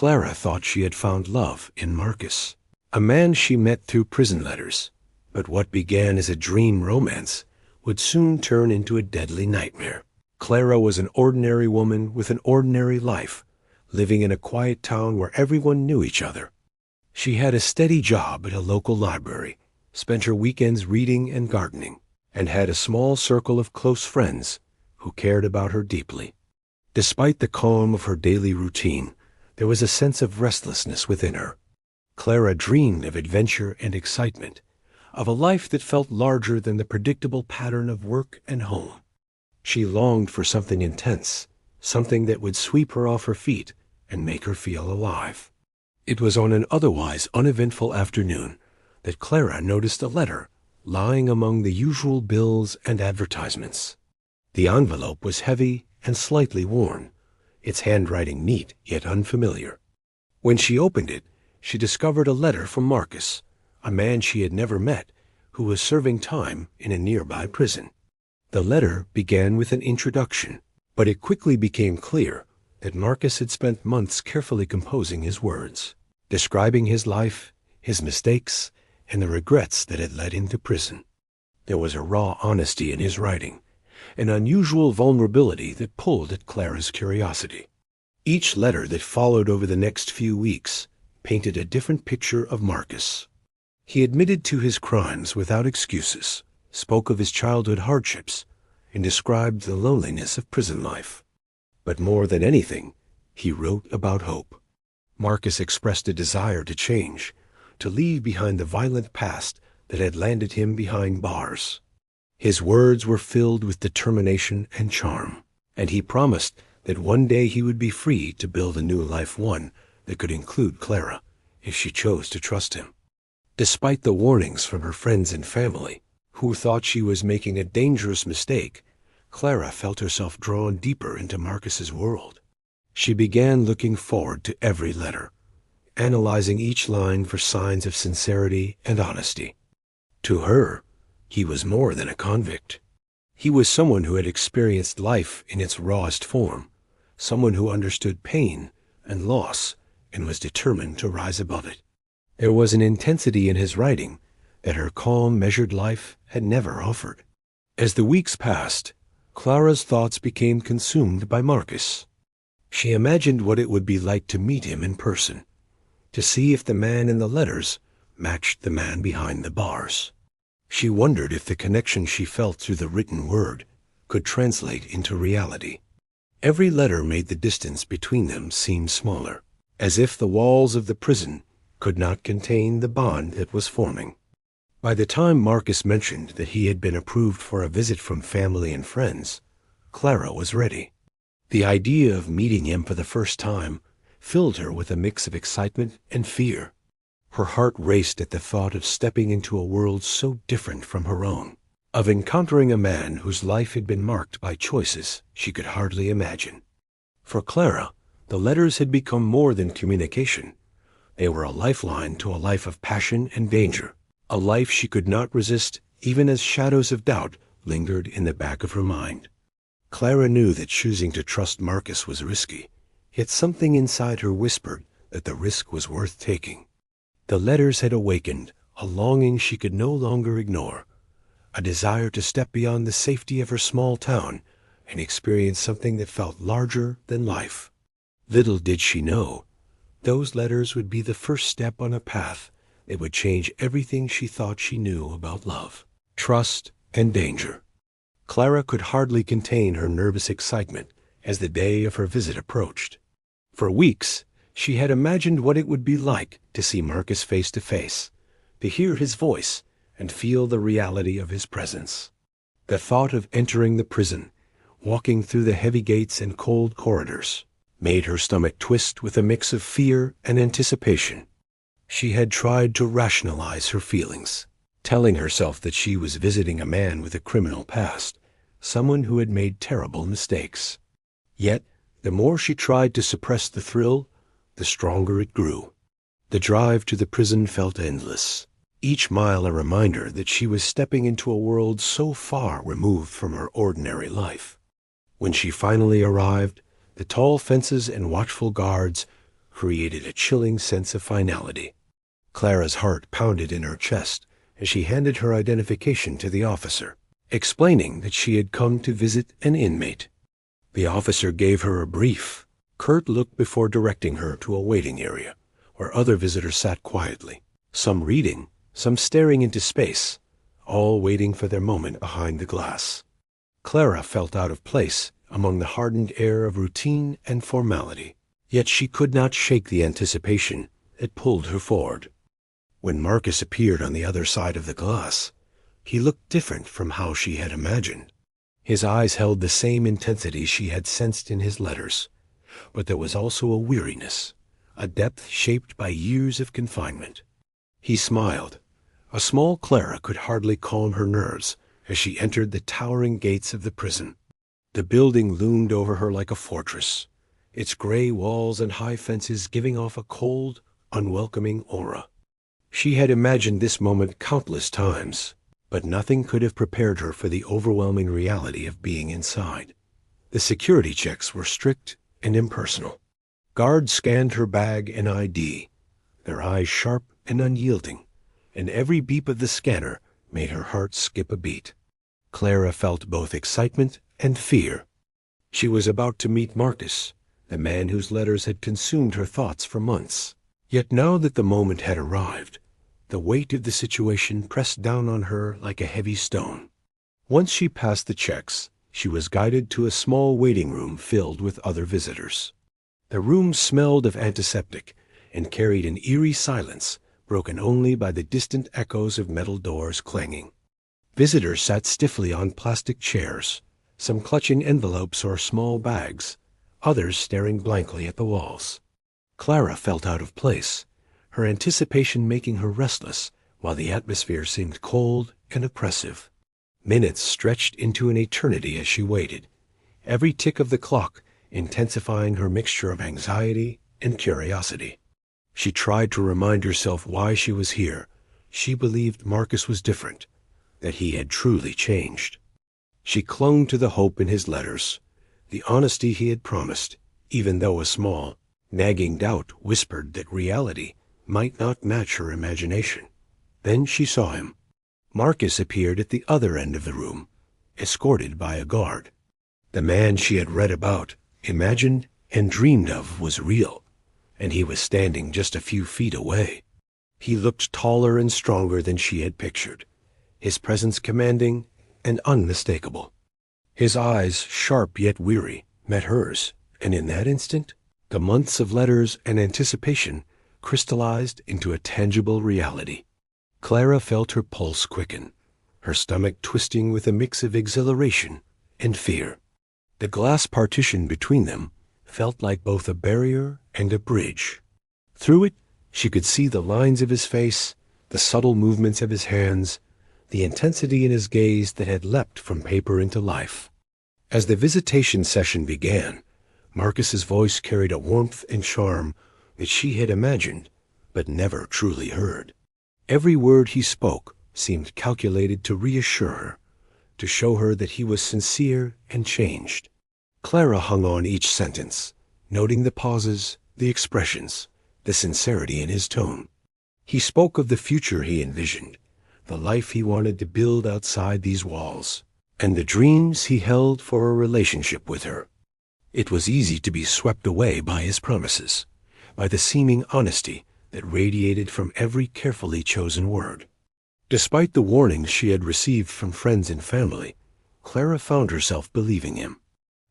Clara thought she had found love in Marcus, a man she met through prison letters, but what began as a dream romance would soon turn into a deadly nightmare. Clara was an ordinary woman with an ordinary life, living in a quiet town where everyone knew each other. She had a steady job at a local library, spent her weekends reading and gardening, and had a small circle of close friends who cared about her deeply. Despite the calm of her daily routine, there was a sense of restlessness within her. Clara dreamed of adventure and excitement, of a life that felt larger than the predictable pattern of work and home. She longed for something intense, something that would sweep her off her feet and make her feel alive. It was on an otherwise uneventful afternoon that Clara noticed a letter lying among the usual bills and advertisements. The envelope was heavy and slightly worn, its handwriting neat yet unfamiliar. When she opened it, she discovered a letter from Marcus, a man she had never met, who was serving time in a nearby prison. The letter began with an introduction, but it quickly became clear that Marcus had spent months carefully composing his words, describing his life, his mistakes, and the regrets that had led him to prison. There was a raw honesty in his writing, an unusual vulnerability that pulled at Clara's curiosity. Each letter that followed over the next few weeks painted a different picture of Marcus. He admitted to his crimes without excuses, spoke of his childhood hardships, and described the loneliness of prison life. But more than anything, he wrote about hope. Marcus expressed a desire to change, to leave behind the violent past that had landed him behind bars. His words were filled with determination and charm, and he promised that one day he would be free to build a new life, one that could include Clara, if she chose to trust him. Despite the warnings from her friends and family, who thought she was making a dangerous mistake, Clara felt herself drawn deeper into Marcus's world. She began looking forward to every letter, analyzing each line for signs of sincerity and honesty. To her, he was more than a convict. He was someone who had experienced life in its rawest form, someone who understood pain and loss and was determined to rise above it. There was an intensity in his writing that her calm, measured life had never offered. As the weeks passed, Clara's thoughts became consumed by Marcus. She imagined what it would be like to meet him in person, to see if the man in the letters matched the man behind the bars. She wondered if the connection she felt through the written word could translate into reality. Every letter made the distance between them seem smaller, as if the walls of the prison could not contain the bond that was forming. By the time Marcus mentioned that he had been approved for a visit from family and friends, Clara was ready. The idea of meeting him for the first time filled her with a mix of excitement and fear. Her heart raced at the thought of stepping into a world so different from her own, of encountering a man whose life had been marked by choices she could hardly imagine. For Clara, the letters had become more than communication. They were a lifeline to a life of passion and danger, a life she could not resist even as shadows of doubt lingered in the back of her mind. Clara knew that choosing to trust Marcus was risky, yet something inside her whispered that the risk was worth taking. The letters had awakened a longing she could no longer ignore, a desire to step beyond the safety of her small town and experience something that felt larger than life. Little did she know, those letters would be the first step on a path that would change everything she thought she knew about love, trust, and danger. Clara could hardly contain her nervous excitement as the day of her visit approached. For weeks, she had imagined what it would be like to see Marcus face to face, to hear his voice and feel the reality of his presence. The thought of entering the prison, walking through the heavy gates and cold corridors, made her stomach twist with a mix of fear and anticipation. She had tried to rationalize her feelings, telling herself that she was visiting a man with a criminal past, someone who had made terrible mistakes. Yet, the more she tried to suppress the thrill, the stronger it grew. The drive to the prison felt endless, each mile a reminder that she was stepping into a world so far removed from her ordinary life. When she finally arrived, the tall fences and watchful guards created a chilling sense of finality. Clara's heart pounded in her chest as she handed her identification to the officer, explaining that she had come to visit an inmate. The officer gave her a brief, curt look before directing her to a waiting area, where other visitors sat quietly, some reading, some staring into space, all waiting for their moment behind the glass. Clara felt out of place among the hardened air of routine and formality, yet she could not shake the anticipation that pulled her forward. When Marcus appeared on the other side of the glass, he looked different from how she had imagined. His eyes held the same intensity she had sensed in his letters, but there was also a weariness, a depth shaped by years of confinement. He smiled. A small Clara could hardly calm her nerves as she entered the towering gates of the prison. The building loomed over her like a fortress, its gray walls and high fences giving off a cold, unwelcoming aura. She had imagined this moment countless times, but nothing could have prepared her for the overwhelming reality of being inside. The security checks were strict and impersonal. Guards scanned her bag and ID, their eyes sharp and unyielding, and every beep of the scanner made her heart skip a beat. Clara felt both excitement and fear. She was about to meet Marcus, the man whose letters had consumed her thoughts for months. Yet now that the moment had arrived, the weight of the situation pressed down on her like a heavy stone. Once she passed the checks, she was guided to a small waiting room filled with other visitors. The room smelled of antiseptic and carried an eerie silence, broken only by the distant echoes of metal doors clanging. Visitors sat stiffly on plastic chairs, some clutching envelopes or small bags, others staring blankly at the walls. Clara felt out of place, her anticipation making her restless, while the atmosphere seemed cold and oppressive. Minutes stretched into an eternity as she waited, every tick of the clock intensifying her mixture of anxiety and curiosity. She tried to remind herself why she was here. She believed Marcus was different, that he had truly changed. She clung to the hope in his letters, the honesty he had promised, even though a small, nagging doubt whispered that reality might not match her imagination. Then she saw him. Marcus appeared at the other end of the room, escorted by a guard. The man she had read about, imagined, and dreamed of was real, and he was standing just a few feet away. He looked taller and stronger than she had pictured, his presence commanding and unmistakable. His eyes, sharp yet weary, met hers, and in that instant, the months of letters and anticipation crystallized into a tangible reality. Clara felt her pulse quicken, her stomach twisting with a mix of exhilaration and fear. The glass partition between them felt like both a barrier and a bridge. Through it, she could see the lines of his face, the subtle movements of his hands, the intensity in his gaze that had leapt from paper into life. As the visitation session began, Marcus's voice carried a warmth and charm that she had imagined but never truly heard. Every word he spoke seemed calculated to reassure her, to show her that he was sincere and changed. Clara hung on each sentence, noting the pauses, the expressions, the sincerity in his tone. He spoke of the future he envisioned, the life he wanted to build outside these walls, and the dreams he held for a relationship with her. It was easy to be swept away by his promises, by the seeming honesty that radiated from every carefully chosen word. Despite the warnings she had received from friends and family, Clara found herself believing him.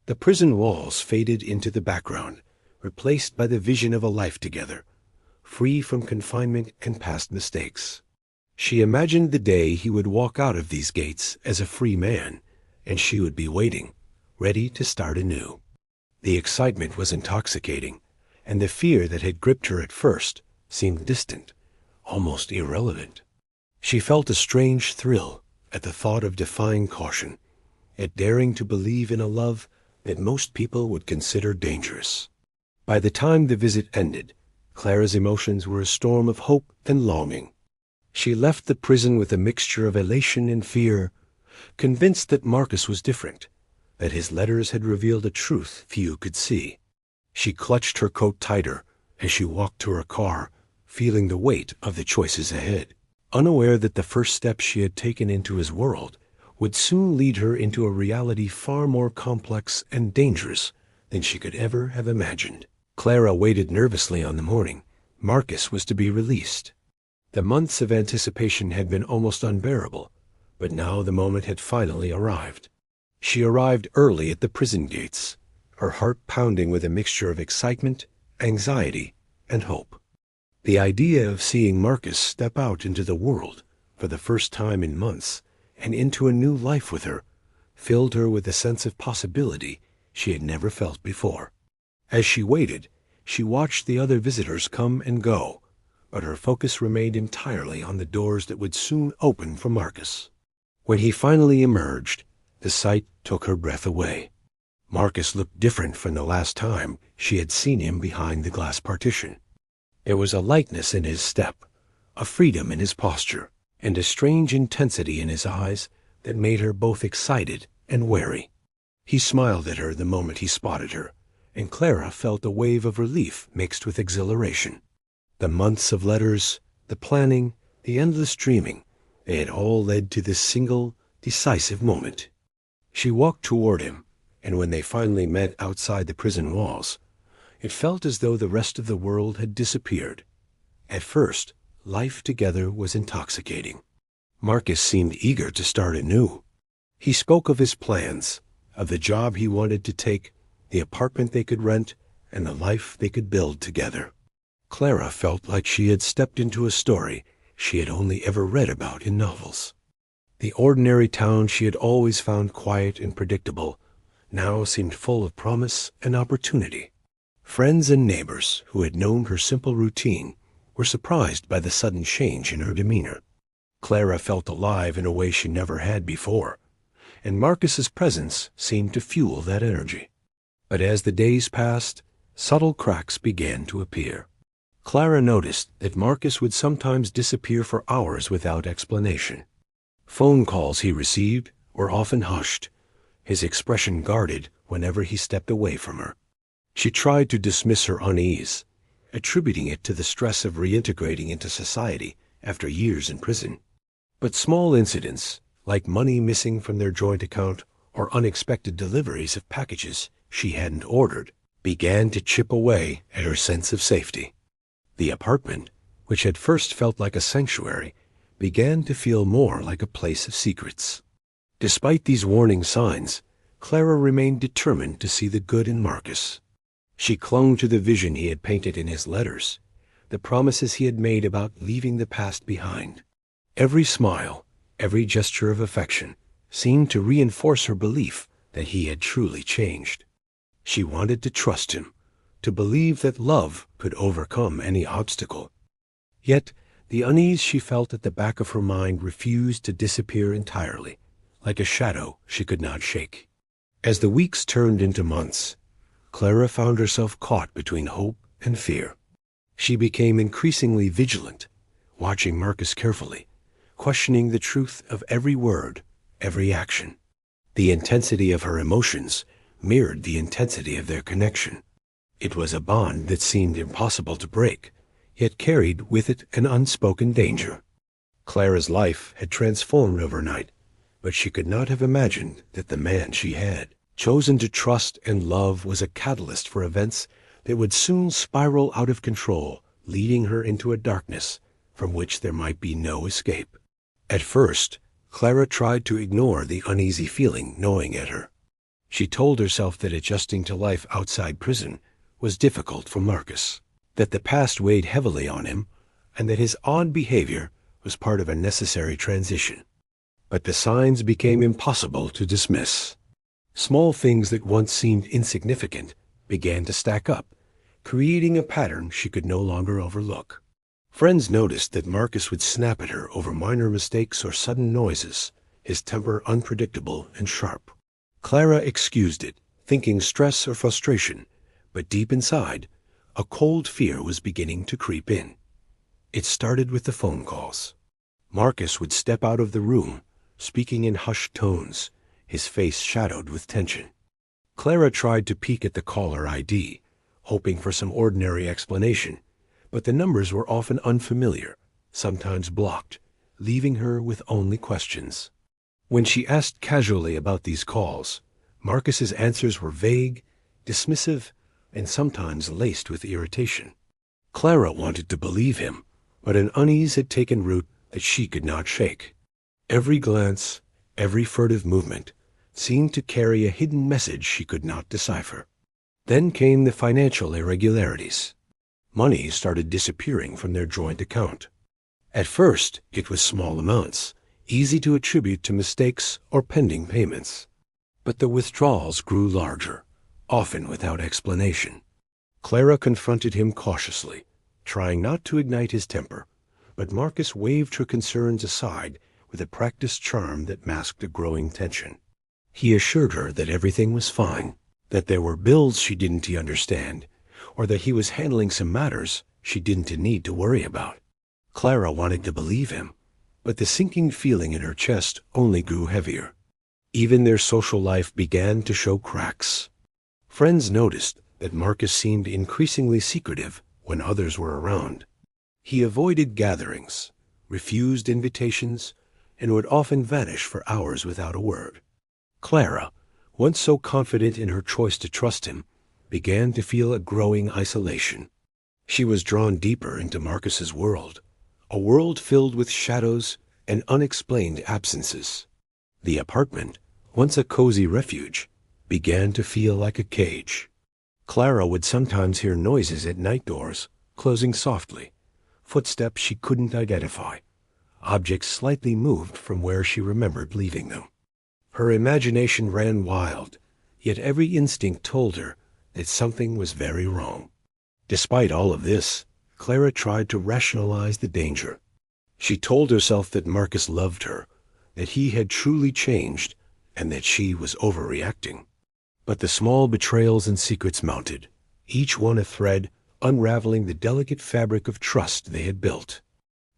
The prison walls faded into the background, replaced by the vision of a life together, free from confinement and past mistakes. She imagined the day he would walk out of these gates as a free man, and she would be waiting, ready to start anew. The excitement was intoxicating, and the fear that had gripped her at first seemed distant, almost irrelevant. She felt a strange thrill at the thought of defying caution, at daring to believe in a love that most people would consider dangerous. By the time the visit ended, Clara's emotions were a storm of hope and longing. She left the prison with a mixture of elation and fear, convinced that Marcus was different, that his letters had revealed a truth few could see. She clutched her coat tighter, as she walked to her car, feeling the weight of the choices ahead, unaware that the first step she had taken into his world would soon lead her into a reality far more complex and dangerous than she could ever have imagined. Clara waited nervously on the morning Marcus was to be released. The months of anticipation had been almost unbearable, but now the moment had finally arrived. She arrived early at the prison gates, her heart pounding with a mixture of excitement, anxiety, and hope. The idea of seeing Marcus step out into the world for the first time in months and into a new life with her filled her with a sense of possibility she had never felt before. As she waited, she watched the other visitors come and go, but her focus remained entirely on the doors that would soon open for Marcus. When he finally emerged, the sight took her breath away. Marcus looked different from the last time she had seen him behind the glass partition. There was a lightness in his step, a freedom in his posture, and a strange intensity in his eyes that made her both excited and wary. He smiled at her the moment he spotted her, and Clara felt a wave of relief mixed with exhilaration. The months of letters, the planning, the endless dreaming, they had all led to this single, decisive moment. She walked toward him, and when they finally met outside the prison walls, it felt as though the rest of the world had disappeared. At first, life together was intoxicating. Marcus seemed eager to start anew. He spoke of his plans, of the job he wanted to take, the apartment they could rent, and the life they could build together. Clara felt like she had stepped into a story she had only ever read about in novels. The ordinary town she had always found quiet and predictable now seemed full of promise and opportunity. Friends and neighbors who had known her simple routine were surprised by the sudden change in her demeanor. Clara felt alive in a way she never had before, and Marcus's presence seemed to fuel that energy. But as the days passed, subtle cracks began to appear. Clara noticed that Marcus would sometimes disappear for hours without explanation. Phone calls he received were often hushed, his expression guarded whenever he stepped away from her. She tried to dismiss her unease, attributing it to the stress of reintegrating into society after years in prison. But small incidents, like money missing from their joint account or unexpected deliveries of packages she hadn't ordered, began to chip away at her sense of safety. The apartment, which had first felt like a sanctuary, began to feel more like a place of secrets. Despite these warning signs, Clara remained determined to see the good in Marcus. She clung to the vision he had painted in his letters, the promises he had made about leaving the past behind. Every smile, every gesture of affection, seemed to reinforce her belief that he had truly changed. She wanted to trust him, to believe that love could overcome any obstacle. Yet the unease she felt at the back of her mind refused to disappear entirely, like a shadow she could not shake. As the weeks turned into months, Clara found herself caught between hope and fear. She became increasingly vigilant, watching Marcus carefully, questioning the truth of every word, every action. The intensity of her emotions mirrored the intensity of their connection. It was a bond that seemed impossible to break, yet carried with it an unspoken danger. Clara's life had transformed overnight, but she could not have imagined that the man she had chosen to trust and love was a catalyst for events that would soon spiral out of control, leading her into a darkness from which there might be no escape. At first, Clara tried to ignore the uneasy feeling gnawing at her. She told herself that adjusting to life outside prison was difficult for Marcus, that the past weighed heavily on him, and that his odd behavior was part of a necessary transition. But the signs became impossible to dismiss. Small things that once seemed insignificant began to stack up, creating a pattern she could no longer overlook. Friends noticed that Marcus would snap at her over minor mistakes or sudden noises, his temper unpredictable and sharp. Clara excused it, thinking stress or frustration, but deep inside, a cold fear was beginning to creep in. It started with the phone calls. Marcus would step out of the room, speaking in hushed tones, his face shadowed with tension. Clara tried to peek at the caller ID, hoping for some ordinary explanation, but the numbers were often unfamiliar, sometimes blocked, leaving her with only questions. When she asked casually about these calls, Marcus's answers were vague, dismissive, and sometimes laced with irritation. Clara wanted to believe him, but an unease had taken root that she could not shake. Every glance, every furtive movement, seemed to carry a hidden message she could not decipher. Then came the financial irregularities. Money started disappearing from their joint account. At first, it was small amounts, easy to attribute to mistakes or pending payments. But the withdrawals grew larger, often without explanation. Clara confronted him cautiously, trying not to ignite his temper, but Marcus waved her concerns aside with a practiced charm that masked a growing tension. He assured her that everything was fine, that there were bills she didn't understand, or that he was handling some matters she didn't need to worry about. Clara wanted to believe him, but the sinking feeling in her chest only grew heavier. Even their social life began to show cracks. Friends noticed that Marcus seemed increasingly secretive when others were around. He avoided gatherings, refused invitations, and would often vanish for hours without a word. Clara, once so confident in her choice to trust him, began to feel a growing isolation. She was drawn deeper into Marcus's world, a world filled with shadows and unexplained absences. The apartment, once a cozy refuge, began to feel like a cage. Clara would sometimes hear noises at night doors, closing softly, footsteps she couldn't identify, objects slightly moved from where she remembered leaving them. Her imagination ran wild, yet every instinct told her that something was very wrong. Despite all of this, Clara tried to rationalize the danger. She told herself that Marcus loved her, that he had truly changed, and that she was overreacting. But the small betrayals and secrets mounted, each one a thread unraveling the delicate fabric of trust they had built.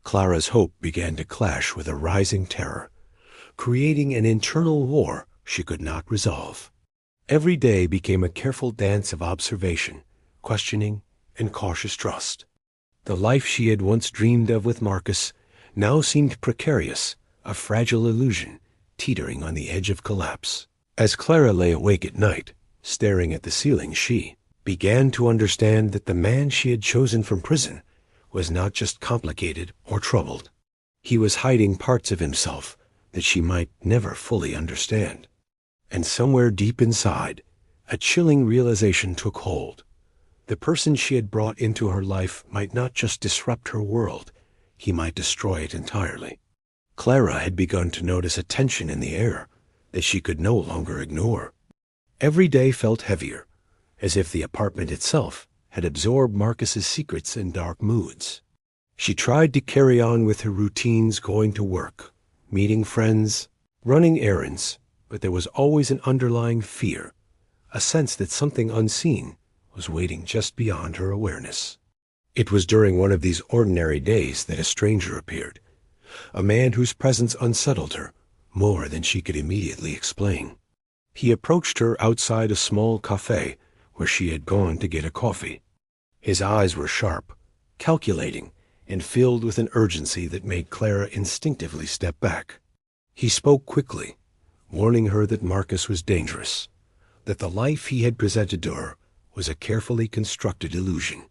Clara's hope began to clash with a rising terror, creating an internal war she could not resolve. Every day became a careful dance of observation, questioning, and cautious trust. The life she had once dreamed of with Marcus now seemed precarious, a fragile illusion, teetering on the edge of collapse. As Clara lay awake at night, staring at the ceiling, she began to understand that the man she had chosen from prison was not just complicated or troubled. He was hiding parts of himself that she might never fully understand. And somewhere deep inside, a chilling realization took hold. The person she had brought into her life might not just disrupt her world, he might destroy it entirely. Clara had begun to notice a tension in the air that she could no longer ignore. Every day felt heavier, as if the apartment itself had absorbed Marcus's secrets and dark moods. She tried to carry on with her routines, going to work, meeting friends, running errands, but there was always an underlying fear, a sense that something unseen was waiting just beyond her awareness. It was during one of these ordinary days that a stranger appeared, a man whose presence unsettled her more than she could immediately explain. He approached her outside a small cafe where she had gone to get a coffee. His eyes were sharp, calculating, and filled with an urgency that made Clara instinctively step back. He spoke quickly, warning her that Marcus was dangerous, that the life he had presented to her was a carefully constructed illusion.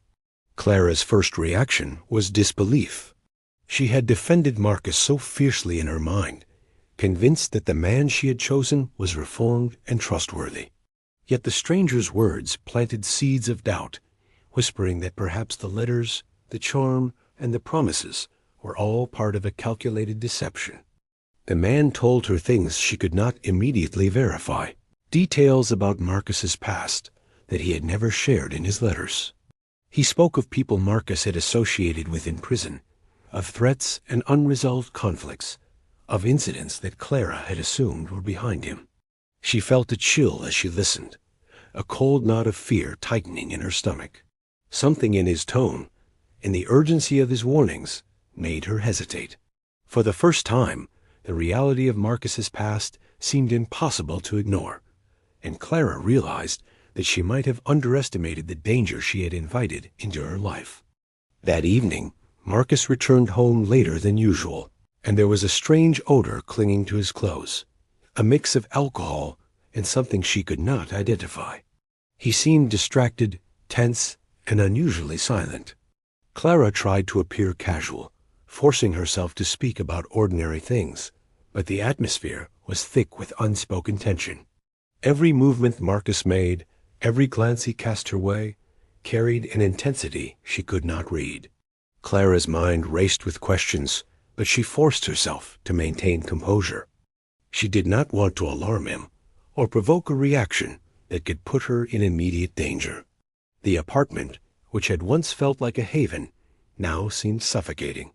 Clara's first reaction was disbelief. She had defended Marcus so fiercely in her mind, convinced that the man she had chosen was reformed and trustworthy. Yet the stranger's words planted seeds of doubt, whispering that perhaps the letters, the charm, and the promises were all part of a calculated deception. The man told her things she could not immediately verify, details about Marcus's past that he had never shared in his letters. He spoke of people Marcus had associated with in prison, of threats and unresolved conflicts, of incidents that Clara had assumed were behind him. She felt a chill as she listened, a cold knot of fear tightening in her stomach. Something in his tone, in the urgency of his warnings, made her hesitate. For the first time, the reality of Marcus's past seemed impossible to ignore, and Clara realized that she might have underestimated the danger she had invited into her life. That evening, Marcus returned home later than usual, and there was a strange odor clinging to his clothes, a mix of alcohol and something she could not identify. He seemed distracted, tense, and unusually silent. Clara tried to appear casual, forcing herself to speak about ordinary things, but the atmosphere was thick with unspoken tension. Every movement Marcus made, every glance he cast her way, carried an intensity she could not read. Clara's mind raced with questions, but she forced herself to maintain composure. She did not want to alarm him or provoke a reaction that could put her in immediate danger. The apartment, which had once felt like a haven, now seemed suffocating.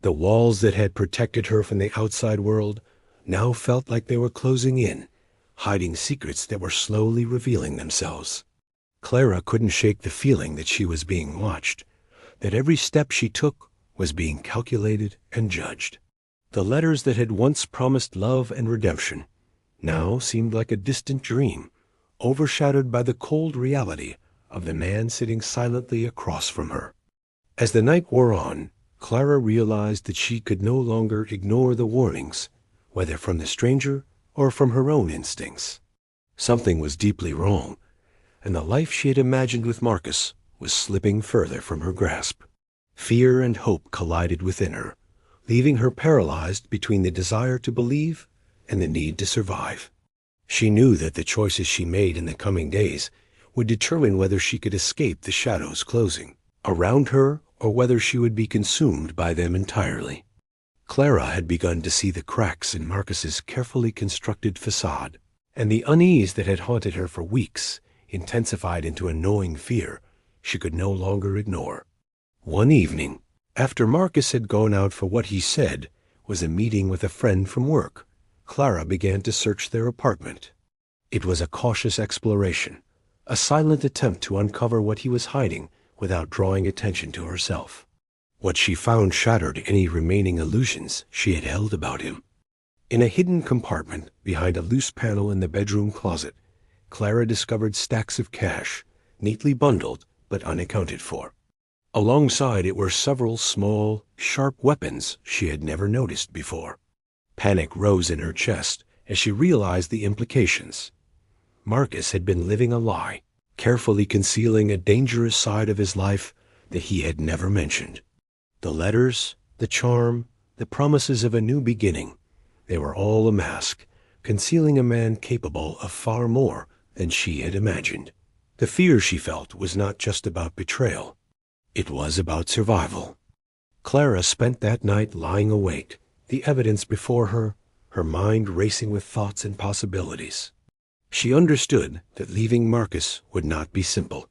The walls that had protected her from the outside world now felt like they were closing in, hiding secrets that were slowly revealing themselves. Clara couldn't shake the feeling that she was being watched, that every step she took was being calculated and judged. The letters that had once promised love and redemption now seemed like a distant dream, overshadowed by the cold reality of the man sitting silently across from her. As the night wore on, Clara realized that she could no longer ignore the warnings, whether from the stranger or from her own instincts. Something was deeply wrong, and the life she had imagined with Marcus was slipping further from her grasp. Fear and hope collided within her, leaving her paralyzed between the desire to believe and the need to survive. She knew that the choices she made in the coming days would determine whether she could escape the shadows closing around her or whether she would be consumed by them entirely. Clara had begun to see the cracks in Marcus's carefully constructed facade, and the unease that had haunted her for weeks intensified into a gnawing fear she could no longer ignore. One evening, after Marcus had gone out for what he said was a meeting with a friend from work, Clara began to search their apartment. It was a cautious exploration, a silent attempt to uncover what he was hiding without drawing attention to herself. What she found shattered any remaining illusions she had held about him. In a hidden compartment behind a loose panel in the bedroom closet, Clara discovered stacks of cash, neatly bundled but unaccounted for. Alongside it were several small, sharp weapons she had never noticed before. Panic rose in her chest as she realized the implications. Marcus had been living a lie, carefully concealing a dangerous side of his life that he had never mentioned. The letters, the charm, the promises of a new beginning, they were all a mask, concealing a man capable of far more than she had imagined. The fear she felt was not just about betrayal. It was about survival. Clara spent that night lying awake, the evidence before her, her mind racing with thoughts and possibilities. She understood that leaving Marcus would not be simple.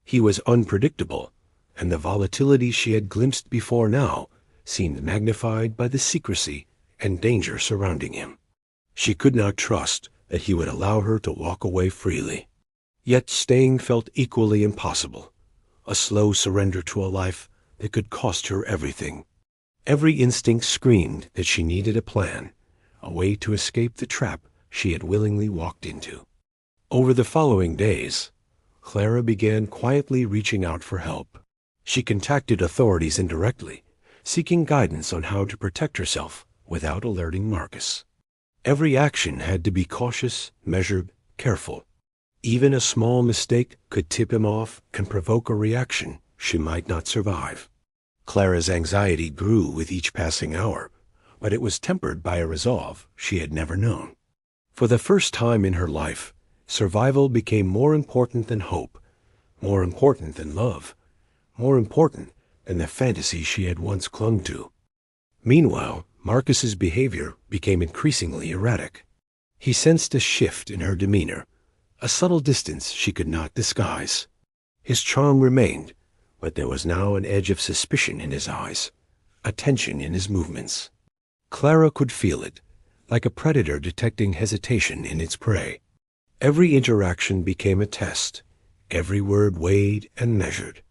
He was unpredictable, and the volatility she had glimpsed before now seemed magnified by the secrecy and danger surrounding him. She could not trust that he would allow her to walk away freely. Yet staying felt equally impossible, a slow surrender to a life that could cost her everything. Every instinct screamed that she needed a plan, a way to escape the trap she had willingly walked into. Over the following days, Clara began quietly reaching out for help. She contacted authorities indirectly, seeking guidance on how to protect herself without alerting Marcus. Every action had to be cautious, measured, careful. Even a small mistake could tip him off and provoke a reaction she might not survive. Clara's anxiety grew with each passing hour, but it was tempered by a resolve she had never known. For the first time in her life, survival became more important than hope, more important than love, more important than the fantasy she had once clung to. Meanwhile, Marcus's behavior became increasingly erratic. He sensed a shift in her demeanor, a subtle distance she could not disguise. His charm remained, but there was now an edge of suspicion in his eyes, a tension in his movements. Clara could feel it, like a predator detecting hesitation in its prey. Every interaction became a test, every word weighed and measured.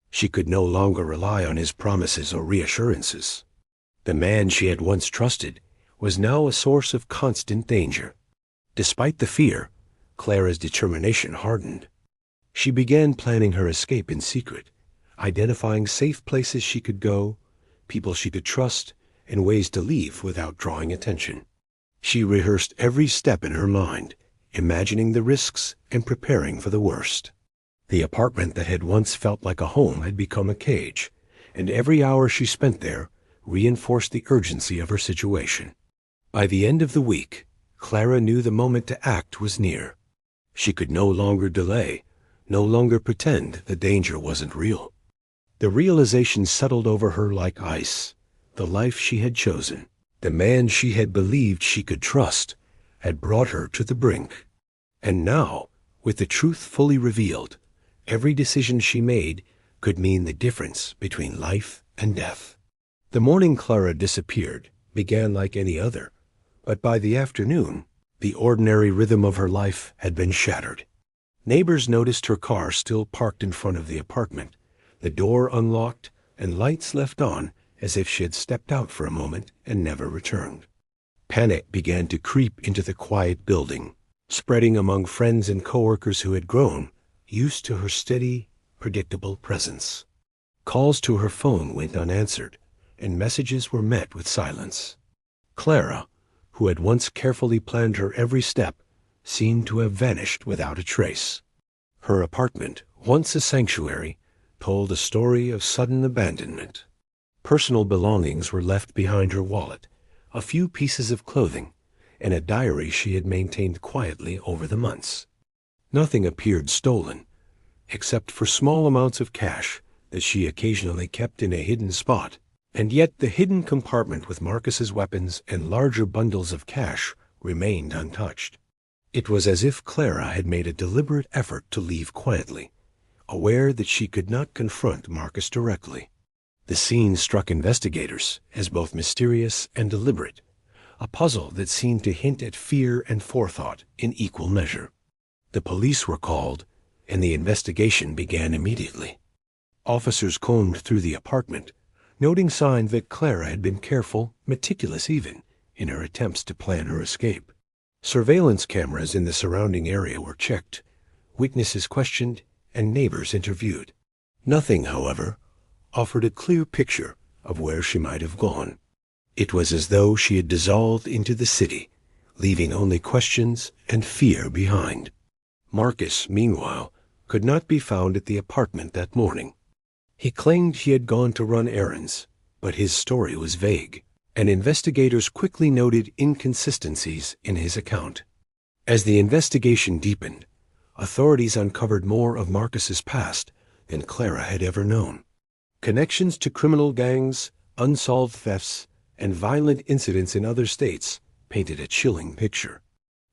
She could no longer rely on his promises or reassurances. The man she had once trusted was now a source of constant danger. Despite the fear, Clara's determination hardened. She began planning her escape in secret, identifying safe places she could go, people she could trust, and ways to leave without drawing attention. She rehearsed every step in her mind, imagining the risks and preparing for the worst. The apartment that had once felt like a home had become a cage, and every hour she spent there reinforced the urgency of her situation. By the end of the week, Clara knew the moment to act was near. She could no longer delay, no longer pretend the danger wasn't real. The realization settled over her like ice. The life she had chosen, the man she had believed she could trust, had brought her to the brink. And now, with the truth fully revealed, every decision she made could mean the difference between life and death. The morning Clara disappeared began like any other, but by the afternoon, the ordinary rhythm of her life had been shattered. Neighbors noticed her car still parked in front of the apartment, the door unlocked and lights left on as if she had stepped out for a moment and never returned. Panic began to creep into the quiet building, spreading among friends and coworkers who had grown used to her steady, predictable presence. Calls to her phone went unanswered, and messages were met with silence. Clara, who had once carefully planned her every step, seemed to have vanished without a trace. Her apartment, once a sanctuary, told a story of sudden abandonment. Personal belongings were left behind her wallet, a few pieces of clothing, and a diary she had maintained quietly over the months. Nothing appeared stolen, except for small amounts of cash that she occasionally kept in a hidden spot. And yet the hidden compartment with Marcus's weapons and larger bundles of cash remained untouched. It was as if Clara had made a deliberate effort to leave quietly, aware that she could not confront Marcus directly. The scene struck investigators as both mysterious and deliberate, a puzzle that seemed to hint at fear and forethought in equal measure. The police were called, and the investigation began immediately. Officers combed through the apartment, noting signs that Clara had been careful, meticulous even, in her attempts to plan her escape. Surveillance cameras in the surrounding area were checked, witnesses questioned, and neighbors interviewed. Nothing, however, offered a clear picture of where she might have gone. It was as though she had dissolved into the city, leaving only questions and fear behind. Marcus, meanwhile, could not be found at the apartment that morning. He claimed he had gone to run errands, but his story was vague, and investigators quickly noted inconsistencies in his account. As the investigation deepened, authorities uncovered more of Marcus's past than Clara had ever known. Connections to criminal gangs, unsolved thefts, and violent incidents in other states painted a chilling picture.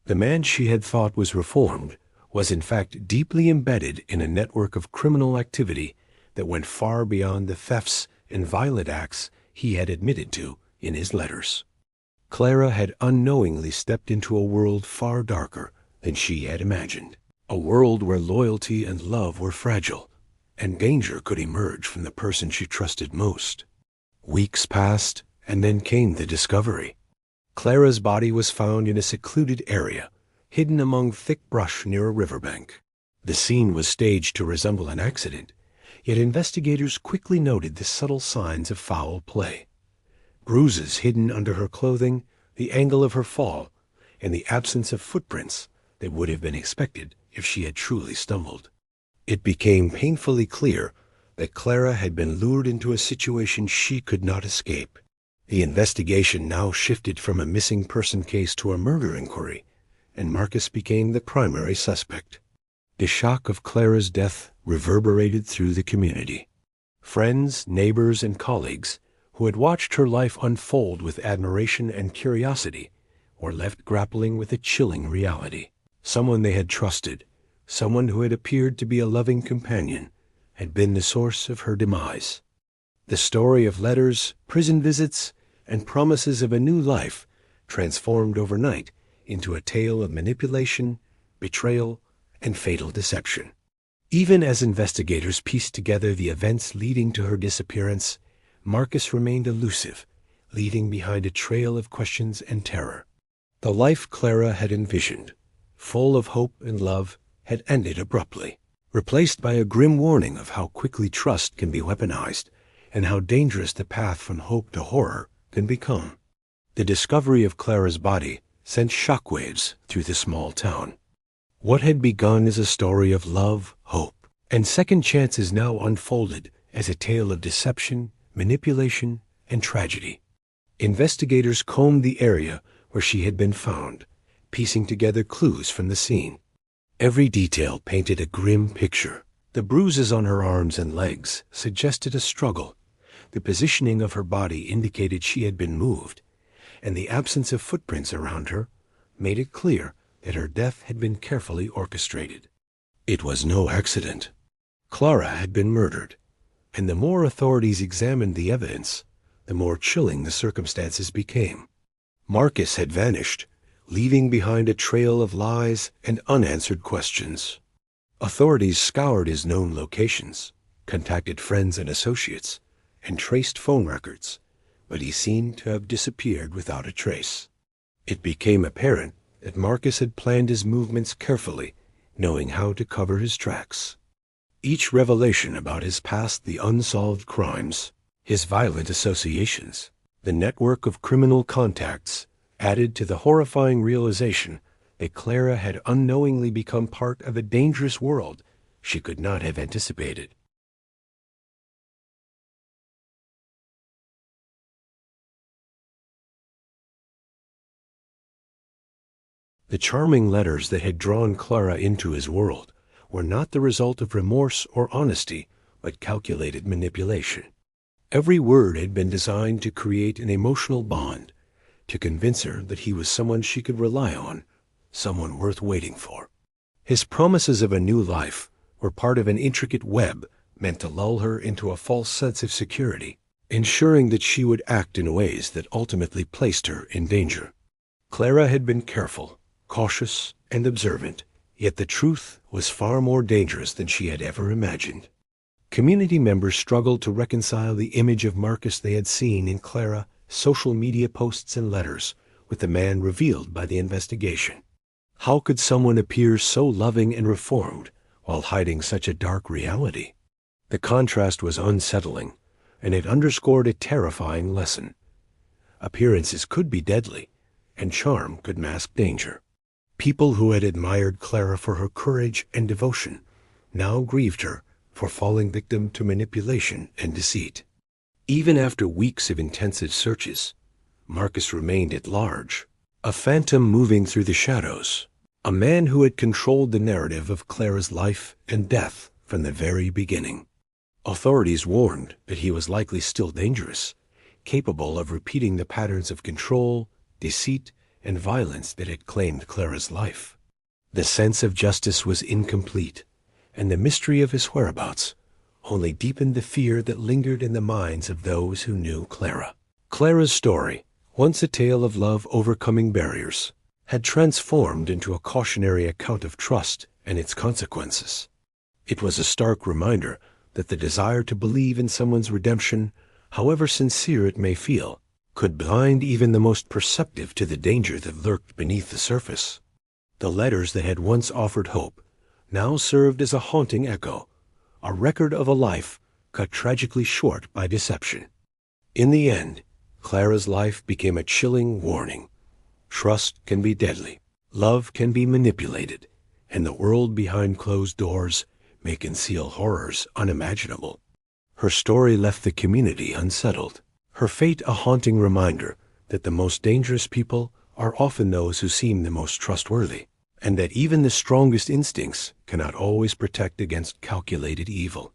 The man she had thought was reformed was in fact deeply embedded in a network of criminal activity that went far beyond the thefts and violent acts he had admitted to in his letters. Clara had unknowingly stepped into a world far darker than she had imagined, a world where loyalty and love were fragile, and danger could emerge from the person she trusted most. Weeks passed, and then came the discovery. Clara's body was found in a secluded area, hidden among thick brush near a riverbank. The scene was staged to resemble an accident, yet investigators quickly noted the subtle signs of foul play. Bruises hidden under her clothing, the angle of her fall, and the absence of footprints that would have been expected if she had truly stumbled. It became painfully clear that Clara had been lured into a situation she could not escape. The investigation now shifted from a missing person case to a murder inquiry, and Marcus became the primary suspect. The shock of Clara's death reverberated through the community. Friends, neighbors, and colleagues who had watched her life unfold with admiration and curiosity were left grappling with a chilling reality. Someone they had trusted, someone who had appeared to be a loving companion, had been the source of her demise. The story of letters, prison visits, and promises of a new life transformed overnight into a tale of manipulation, betrayal, and fatal deception. Even as investigators pieced together the events leading to her disappearance, Marcus remained elusive, leaving behind a trail of questions and terror. The life Clara had envisioned, full of hope and love, had ended abruptly. replaced by a grim warning of how quickly trust can be weaponized and how dangerous the path from hope to horror can become. The discovery of Clara's body sent shockwaves through the small town. What had begun as a story of love, hope, and second chances now unfolded as a tale of deception, manipulation, and tragedy. Investigators combed the area where she had been found, piecing together clues from the scene. Every detail painted a grim picture. The bruises on her arms and legs suggested a struggle. The positioning of her body indicated she had been moved, and the absence of footprints around her made it clear that her death had been carefully orchestrated. It was no accident. Clara had been murdered, and the more authorities examined the evidence, the more chilling the circumstances became. Marcus had vanished, leaving behind a trail of lies and unanswered questions. Authorities scoured his known locations, contacted friends and associates, and traced phone records, but he seemed to have disappeared without a trace. It became apparent that Marcus had planned his movements carefully, knowing how to cover his tracks. Each revelation about his past, the unsolved crimes, his violent associations, the network of criminal contacts, added to the horrifying realization that Clara had unknowingly become part of a dangerous world she could not have anticipated. The charming letters that had drawn Clara into his world were not the result of remorse or honesty, but calculated manipulation. Every word had been designed to create an emotional bond, to convince her that he was someone she could rely on, someone worth waiting for. His promises of a new life were part of an intricate web meant to lull her into a false sense of security, ensuring that she would act in ways that ultimately placed her in danger. Clara had been careful, cautious, and observant, yet the truth was far more dangerous than she had ever imagined. Community members struggled to reconcile the image of Marcus they had seen in Clara, social media posts and letters, with the man revealed by the investigation. How could someone appear so loving and reformed while hiding such a dark reality? The contrast was unsettling, and it underscored a terrifying lesson. Appearances could be deadly, and charm could mask danger. People who had admired Clara for her courage and devotion now grieved her for falling victim to manipulation and deceit. Even after weeks of intensive searches, Marcus remained at large, a phantom moving through the shadows, a man who had controlled the narrative of Clara's life and death from the very beginning. Authorities warned that he was likely still dangerous, capable of repeating the patterns of control, deceit, and violence that had claimed Clara's life. The sense of justice was incomplete, and the mystery of his whereabouts only deepened the fear that lingered in the minds of those who knew Clara. Clara's story, once a tale of love overcoming barriers, had transformed into a cautionary account of trust and its consequences. It was a stark reminder that the desire to believe in someone's redemption, however sincere it may feel, could blind even the most perceptive to the danger that lurked beneath the surface. The letters that had once offered hope now served as a haunting echo, a record of a life cut tragically short by deception. In the end, Clara's life became a chilling warning. Trust can be deadly, love can be manipulated, and the world behind closed doors may conceal horrors unimaginable. Her story left the community unsettled, her fate a haunting reminder that the most dangerous people are often those who seem the most trustworthy, and that even the strongest instincts cannot always protect against calculated evil.